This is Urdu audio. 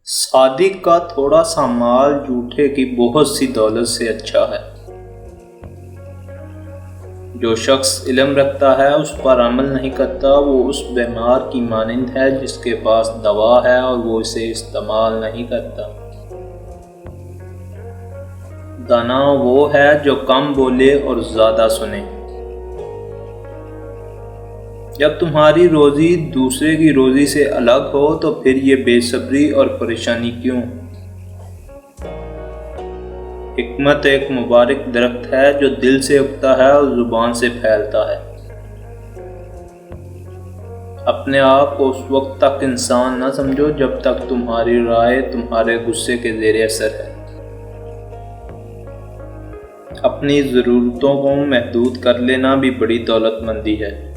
صادق کا تھوڑا سا مال جھوٹے کی بہت سی دولت سے اچھا ہے۔ جو شخص علم رکھتا ہے اس پر عمل نہیں کرتا، وہ اس بیمار کی مانند ہے جس کے پاس دوا ہے اور وہ اسے استعمال نہیں کرتا۔ دانا وہ ہے جو کم بولے اور زیادہ سنے۔ جب تمہاری روزی دوسرے کی روزی سے الگ ہو تو پھر یہ بے صبری اور پریشانی کیوں؟ حکمت ایک مبارک درخت ہے جو دل سے اگتا ہے اور زبان سے پھیلتا ہے۔ اپنے آپ کو اس وقت تک انسان نہ سمجھو جب تک تمہاری رائے تمہارے غصے کے زیر اثر ہے۔ اپنی ضرورتوں کو محدود کر لینا بھی بڑی دولت مندی ہے۔